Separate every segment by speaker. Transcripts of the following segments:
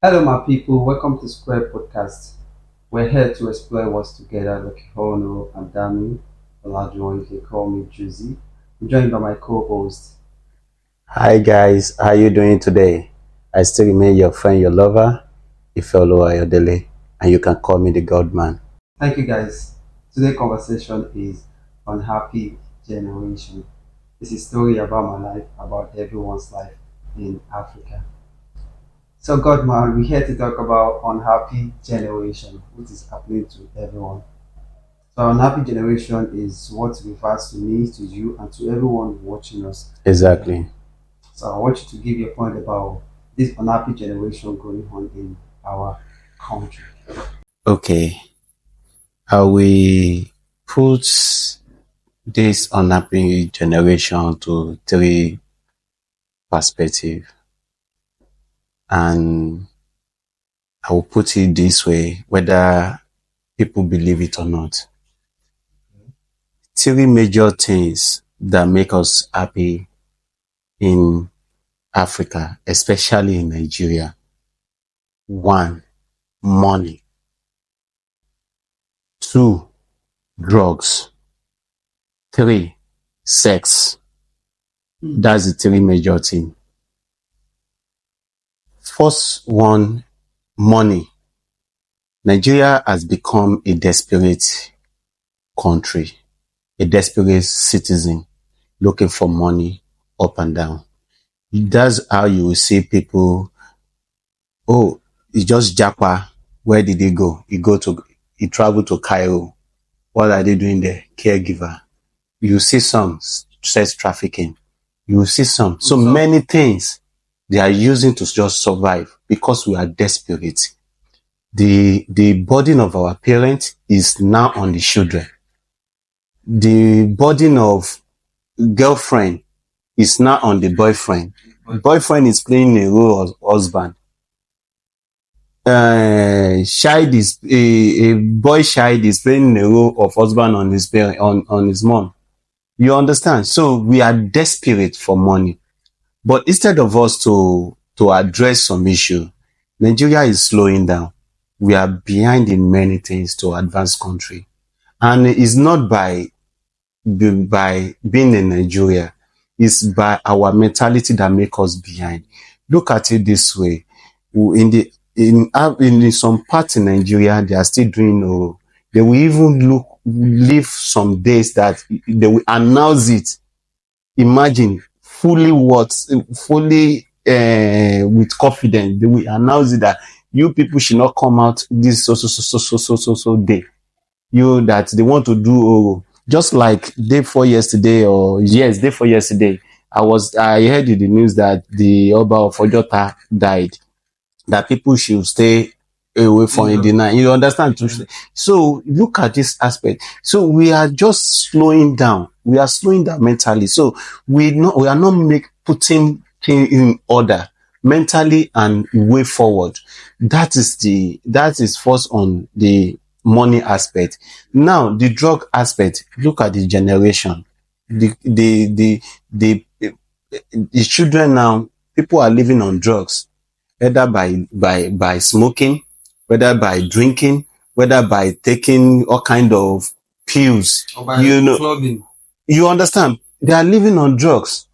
Speaker 1: Hello, my people. Welcome to Square Podcast. We're here to explore what's together. Like you all know, I'm Dami Olajuwon. You can call me Juicy. I'm joined by my co-host.
Speaker 2: Hi guys, how you doing today? I still remain your friend, your lover, Ifeoluwa Ayodele, and you can call me the God man.
Speaker 1: Thank you, guys. Today's conversation is unhappy generation. It's a story about my life, about everyone's life in Africa. So, God man, we're here to talk about unhappy generation, which is happening to everyone. So, unhappy generation is what refers to me, to you, and to everyone watching us here.
Speaker 2: Exactly.
Speaker 1: So I want you to give your point about this unhappy generation going on in our country.
Speaker 2: Okay. How we put this unhappy generation to three perspective, and I will put it this way, whether people believe it or not. Three major things that make us happy in Africa, especially in Nigeria. One, money. Two, drugs. Three, sex. That's the three major thing. First one, money. Nigeria has become a desperate country, a desperate citizen looking for money up and down. That's how you will see people, oh, it's just Japa. Where did he go? He traveled to Cairo. What are they doing there? Caregiver. You see some sex trafficking. You see some. So many things they are using to just survive because we are desperate. The burden of our parents is now on the children. The burden of girlfriend is now on the boyfriend. Boyfriend is playing a role as husband. Child is a boy child is playing a role of husband on his parent, on his mom. You understand? So we are desperate for money. But instead of us to address some issue, Nigeria is slowing down. We are behind in many things to advanced country. And it's not by being in Nigeria, it's by our mentality that make us behind. Look at it this way. In some parts in Nigeria, they are still doing they will even leave some days that they will announce it. Imagine fully with confidence, they will announce it that you people should not come out this so day. You that they want to do just like day before yesterday, or yes, day before yesterday. I heard in the news that the Oba of Ojota died, that people should stay away from it. You understand? So look at this aspect. So we are just slowing down. We are slowing down mentally. So we are not putting things in order mentally and way forward. That is first on the money aspect. Now the drug aspect. Look at the generation. The children now. People are living on drugs, either by smoking, whether by drinking, whether by taking all kind of pills.
Speaker 1: Or by clubbing.
Speaker 2: You understand? They are living on drugs.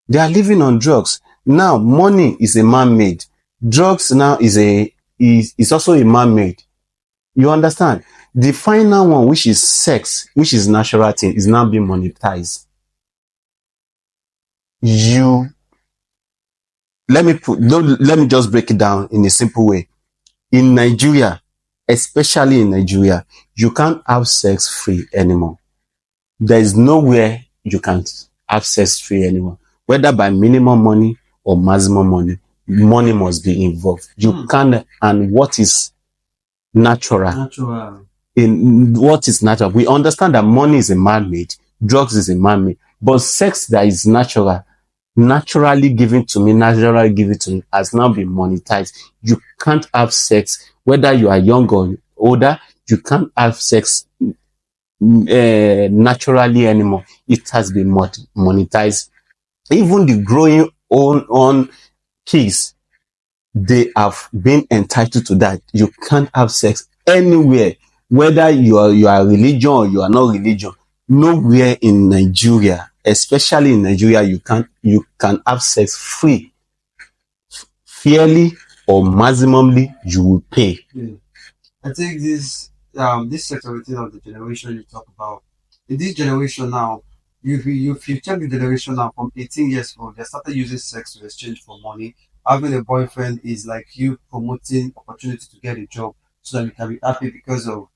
Speaker 2: They are living on drugs. Now, money is a man-made. Drugs now is also a man-made. You understand? The final one, which is sex, which is natural thing, is now being monetized. You let me just break it down in a simple way. In Nigeria, especially in Nigeria, you can't have sex free anymore. There is nowhere you can have sex free anymore. Whether by minimum money or maximum money, money must be involved. You can't, and what is natural? In what is natural? We understand that money is a man-made, drugs is a man-made, but sex that is natural, naturally given to me, has now been monetized. You can't have sex, whether you are young or older, you can't have sex naturally anymore. It has been monetized. Even the growing on kids, they have been entitled to that. You can't have sex anywhere, whether you are religion or you are not religion. Nowhere in Nigeria, especially in Nigeria, you can have sex free, fairly or maximally you will pay.
Speaker 1: Yeah. I think this security of the generation you talk about. In this generation now, if you check the generation now from 18 years old, they started using sex to exchange for money. Having a boyfriend is like you promoting opportunity to get a job so that you can be happy because of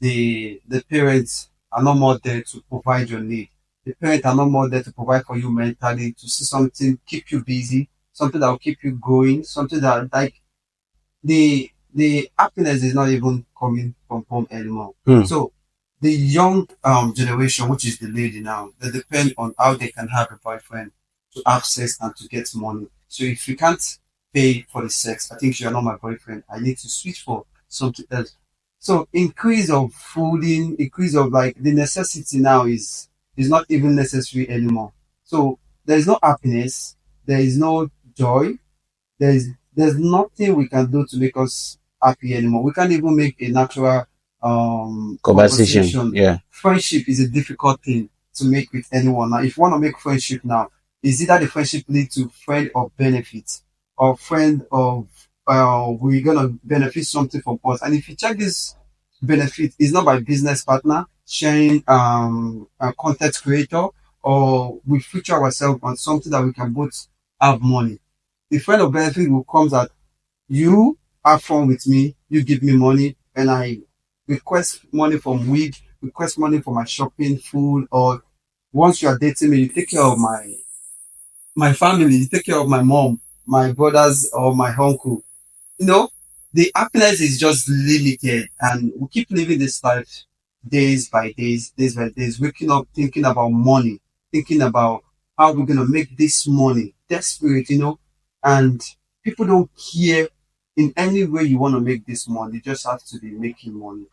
Speaker 1: the parents are not more there to provide your need. The parents are not more there to provide for you mentally, to see something keep you busy, something that will keep you going, something that like the happiness is not even coming from home anymore. So the young generation, which is the lady now, they depend on how they can have a boyfriend to have sex and to get money. So if you can't pay for the sex, I think you're not my boyfriend. I need to switch for something else. So increase of fooding, increase of like the necessity now is not even necessary anymore. So there is no happiness, there is no joy, there's there's nothing we can do to make us happy anymore. We can't even make a natural
Speaker 2: Conversation. Yeah.
Speaker 1: Friendship is a difficult thing to make with anyone. Now, if you want to make friendship now, is either the friendship lead to friend of benefit or friend of we're gonna benefit something from us. And if you check this benefit, it's not by business partner sharing a content creator or we feature ourselves on something that we can both have money. The friend of benefit will come that you have fun with me, you give me money, and I request money from wig, request money for my shopping, food, or once you are dating me, you take care of my family, you take care of my mom, my brothers, or my uncle. You know, the happiness is just limited, and we keep living this life days by days, waking up thinking about money, thinking about how we're gonna make this money, desperate, and people don't care in any way you want to make this money, you just have to be making money.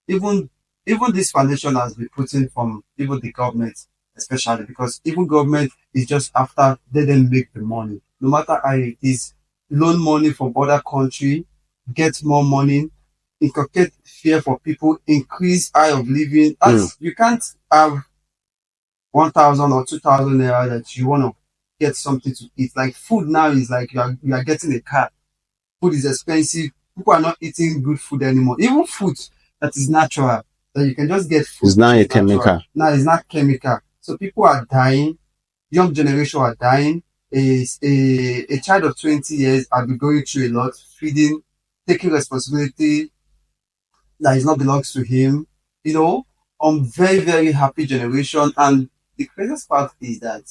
Speaker 1: Even even this foundation has been put in from even the government, especially because even government is just after they then make the money. No matter how it is, loan money from other country, get more money, inculcate fear for people, increase high of living. As you can't have 1,000 or 2,000 naira that you want to get something to eat. Like food now is like you are getting a car. Food is expensive. People are not eating good food anymore. Even food that is natural, that you can just get food.
Speaker 2: It's now
Speaker 1: which
Speaker 2: a
Speaker 1: is natural.
Speaker 2: chemical.
Speaker 1: Now it's not chemical. So people are dying. Young generation are dying. A child of 20 years have been going through a lot, feeding, taking responsibility that is not belongs to him. I'm very, very happy generation. And the craziest part is that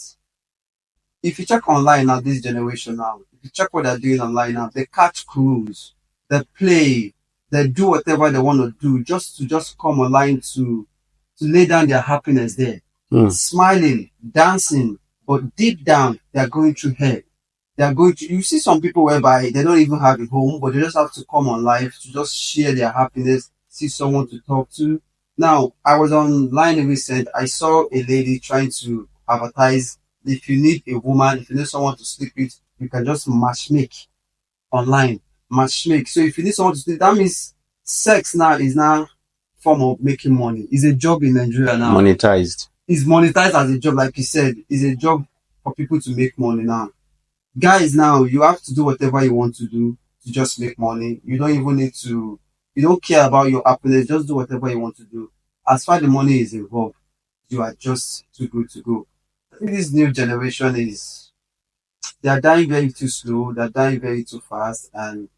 Speaker 1: if you check online now, this generation now, if you check what they're doing online now, they catch crews, they play, they do whatever they want to do just come online to lay down their happiness there. Smiling, dancing, but deep down they are going through hell. They are going to you see some people whereby they don't even have a home, but they just have to come on live to just share their happiness, see someone to talk to. Now, I was online recent, I saw a lady trying to advertise if you need a woman, if you need someone to sleep with, you can just matchmake online. Matchmake. So if you need someone to sleep, that means sex now is now form of making money. It's a job in Nigeria now.
Speaker 2: Monetized.
Speaker 1: It's monetized as a job, like you said. It's a job for people to make money now. Guys, now you have to do whatever you want to do to just make money. You don't even need to. You don't care about your happiness. Just do whatever you want to do. As far as the money is involved, you are just too good to go. I think this new generation they are dying very too slow, they're dying very too fast, and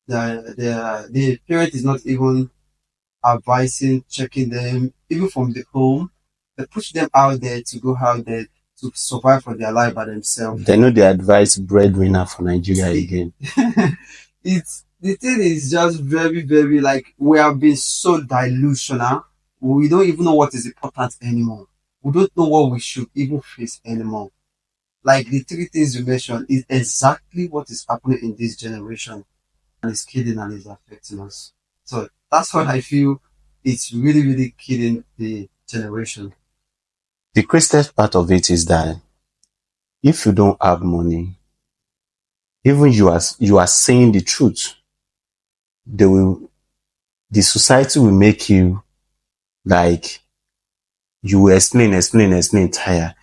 Speaker 1: the parent is not even advising, checking them, even from the home. They push them out there to go out there to survive for their life by themselves.
Speaker 2: They know the advice breadwinner for Nigeria again.
Speaker 1: It's the thing is just very, very like we have been so delusional. We don't even know what is important anymore. We don't know what we should even face anymore. Like the three things you mentioned is exactly what is happening in this generation, and it's killing and it's affecting us. So that's what I feel. It's really, really killing the generation.
Speaker 2: The craziest part of it is that if you don't have money, even you are saying the truth, the society will make you like you will explain tire.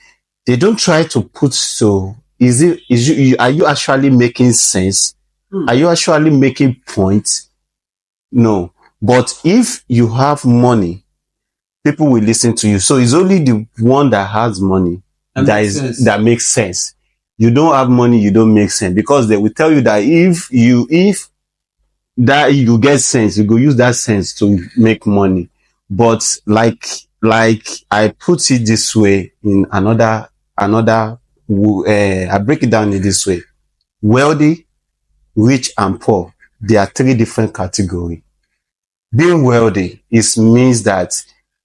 Speaker 2: They don't try to put are you actually making sense? Are you actually making points? No. But if you have money, people will listen to you. So it's only the one that has money that makes sense. You don't have money, you don't make sense, because they will tell you that if you get sense, you go use that sense to make money. But like I put it this way in I break it down in this way: wealthy, rich, and poor. There are three different categories. Being wealthy means that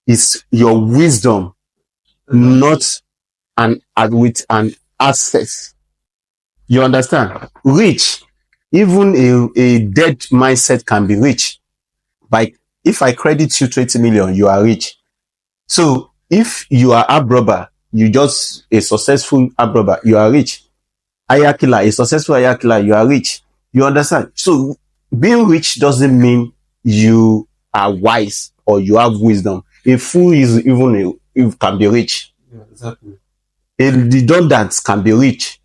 Speaker 2: it's your wisdom, not with an access. You understand? Rich, even a dead mindset can be rich. Like if I credit you 20 million, you are rich. So if you are a robber, you just a successful robber, you are rich. Ayakila, a successful Ayakila, you are rich. You understand? So being rich doesn't mean you are wise or you have wisdom. A fool can be rich.
Speaker 1: Yeah, exactly.
Speaker 2: A redundant can be rich.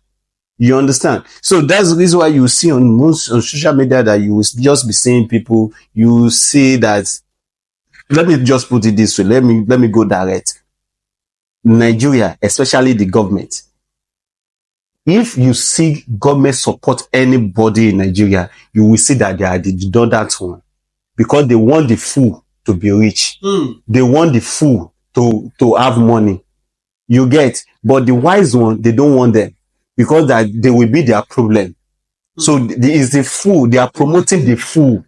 Speaker 2: You understand? So that's the reason why you see on social media that you will just be seeing people, you see that, let me just put it this way, let me go direct. Nigeria, especially the government, if you see government support anybody in Nigeria, you will see that they are the redundant one, because they want the fool to be rich. They want the fool to have money. You get? But the wise one, they don't want them, because that they will be their problem. So is the fool, they are promoting the fool.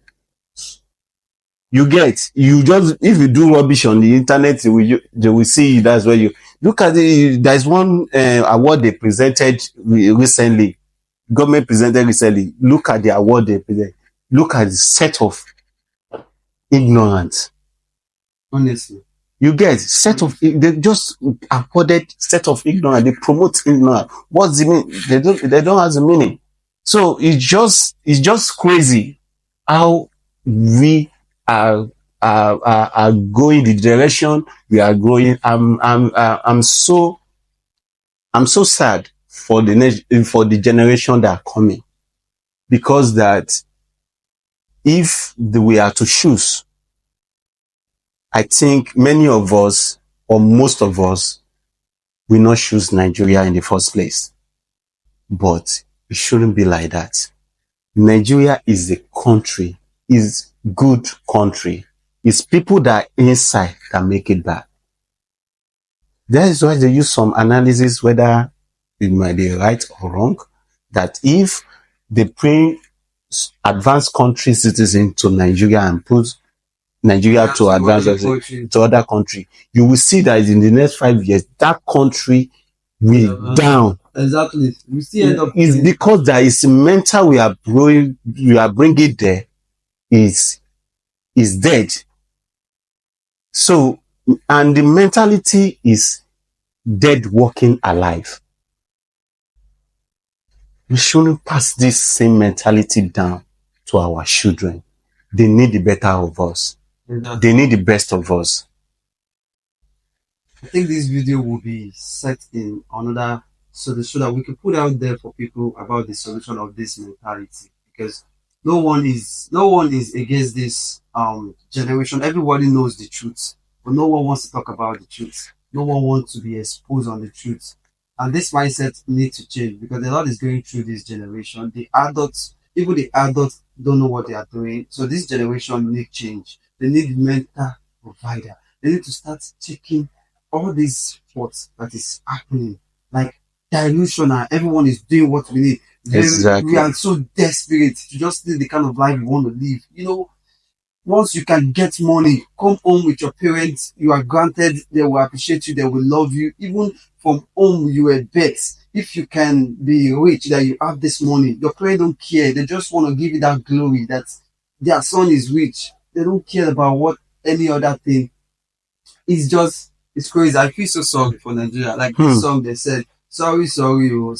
Speaker 2: You get? You just, if you do rubbish on the internet, they will see you. That's where you look at there's one award they presented recently. Government presented recently. Look at the award they presented. Look at the set of ignorance.
Speaker 1: Honestly.
Speaker 2: You get they just accorded set of ignorance. They promote ignorance. What's the meaning? They don't have the meaning. So it's just crazy how we are going the direction we are going. I'm so sad for the generation that are coming, because that if we are to choose, I think many of us, or most of us, will not choose Nigeria in the first place. But it shouldn't be like that. Nigeria is a country, is good country. It's people that are inside that make it bad. That is why they use some analysis, whether it might be right or wrong, that if they bring advanced country citizens to Nigeria and put Nigeria to advance to other country, you will see that in the next 5 years, that country will down.
Speaker 1: Exactly. We still end up.
Speaker 2: It's because there is mental we are bringing there is dead. So, and the mentality is dead walking alive. We shouldn't pass this same mentality down to our children. They need the better of us. They need the best of us.
Speaker 1: I think this video will be set in another so that we can put out there for people about the solution of this mentality, because no one is against this generation. Everybody knows the truth, but no one wants to talk about the truth. No one wants to be exposed on the truth. And this mindset needs to change, because a lot is going through this generation. Even the adults don't know what they are doing. So this generation need change. They need mental provider. They need to start checking all these thoughts that is happening, like delusional. Everyone is doing what we need.
Speaker 2: Exactly.
Speaker 1: We are so desperate to just live the kind of life we want to live. You know, once you can get money, come home with your parents, you are granted, they will appreciate you, they will love you. Even from home, you will bet. If you can be rich, that you have this money, your parents don't care. They just want to give you that glory that their son is rich. They don't care about what any other thing. It's crazy. I feel so sorry for Nigeria. Like this song they said, sorry, for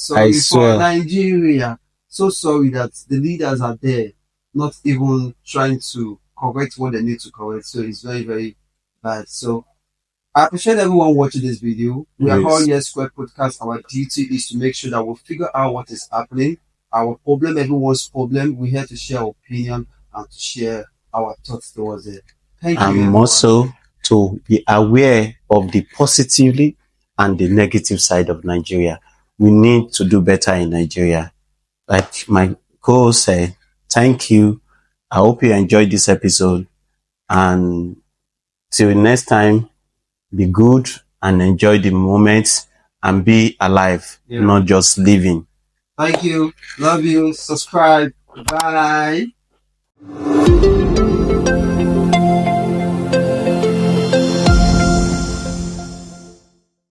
Speaker 1: Nigeria. so sorry that the leaders are there not even trying to correct what they need to correct. So it's very, very bad. So I appreciate everyone watching this video. We are all
Speaker 2: Yes.
Speaker 1: Yes Square Podcast. Our duty is to make sure that we figure out what is happening. Our problem, everyone's problem. We're here to share our opinion and to share our thoughts towards it. Thank you,
Speaker 2: And
Speaker 1: everyone.
Speaker 2: also to be aware of the positively and the negative side of Nigeria. We need to do better in Nigeria. Like my co-host said, thank you. I hope you enjoyed this episode. And till next time, be good and enjoy the moments and be alive,
Speaker 1: Yeah.
Speaker 2: not just living.
Speaker 1: Thank you. Love you. Subscribe. Bye.